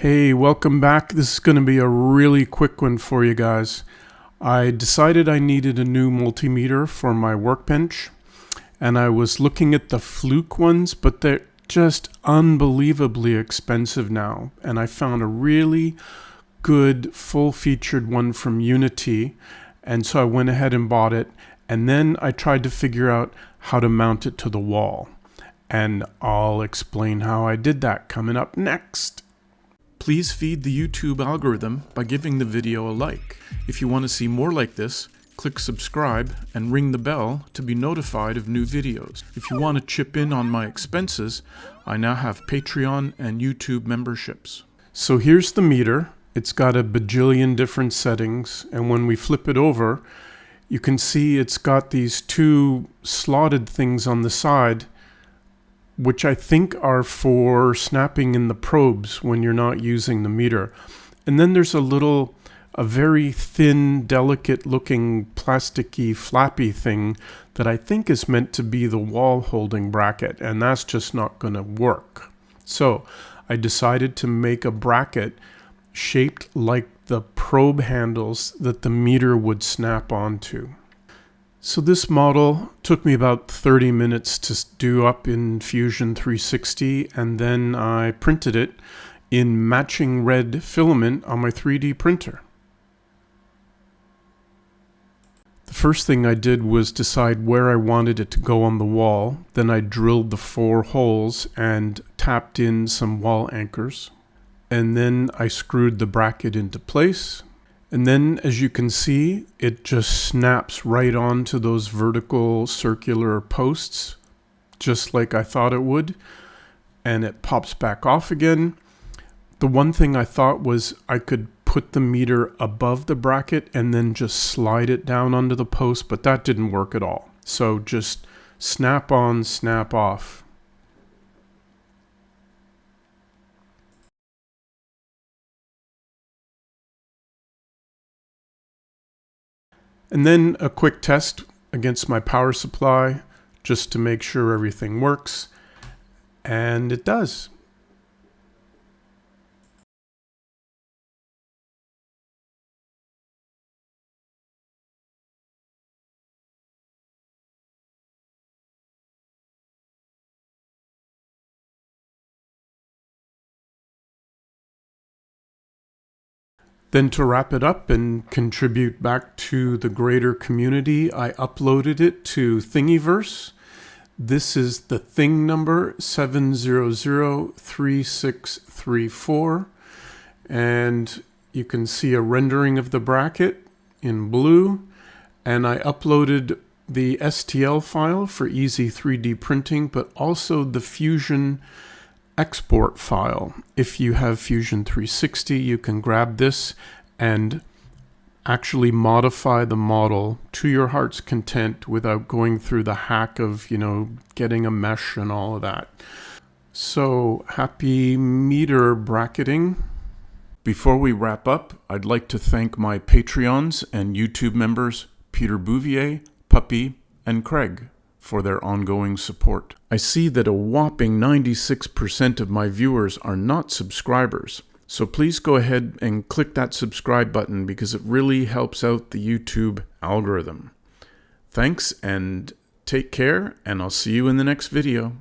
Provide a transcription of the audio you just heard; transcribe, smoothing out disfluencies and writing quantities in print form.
Hey, welcome back. This is going to be a really quick one for you guys. I decided I needed a new multimeter for my Workbench, and I was looking at the Fluke ones, but they're just unbelievably expensive now. And I found a really good full-featured one from Uni-T, and so I went ahead and bought it. And then I tried to figure out how to mount it to the wall. And I'll explain how I did that coming up next. Please feed the YouTube algorithm by giving the video a like. If you want to see more like this, click subscribe and ring the bell to be notified of new videos. If you want to chip in on my expenses, I now have Patreon and YouTube memberships. So here's the meter. It's got a bajillion different settings, and when we flip it over, you can see it's got these two slotted things on the side, which I think are for snapping in the probes when you're not using the meter. And then there's a very thin, delicate looking plasticky flappy thing that I think is meant to be the wall holding bracket, and that's just not going to work. So I decided to make a bracket shaped like the probe handles that the meter would snap onto. So this model took me about 30 minutes to do up in Fusion 360, and then I printed it in matching red filament on my 3D printer. The first thing I did was decide where I wanted it to go on the wall. Then I drilled the 4 holes and tapped in some wall anchors. And then I screwed the bracket into place. And then, as you can see, it just snaps right onto those vertical circular posts, just like I thought it would. And it pops back off again. The one thing I thought was I could put the meter above the bracket and then just slide it down onto the post, but that didn't work at all. So just snap on, snap off. And then a quick test against my power supply just to make sure everything works. And it does. Then to wrap it up and contribute back to the greater community, I uploaded it to Thingiverse. This is the thing number 7003634. And you can see a rendering of the bracket in blue. And I uploaded the STL file for easy 3D printing, but also the Fusion export file. If you have Fusion 360, you can grab this and actually modify the model to your heart's content without going through the hack of, getting a mesh and all of that. So happy meter bracketing. Before we wrap up, I'd like to thank my Patreons and YouTube members, Peter Bouvier, Puppy, and Craig, for their ongoing support. I see that a whopping 96% of my viewers are not subscribers, so please go ahead and click that subscribe button because it really helps out the YouTube algorithm. Thanks and take care, and I'll see you in the next video.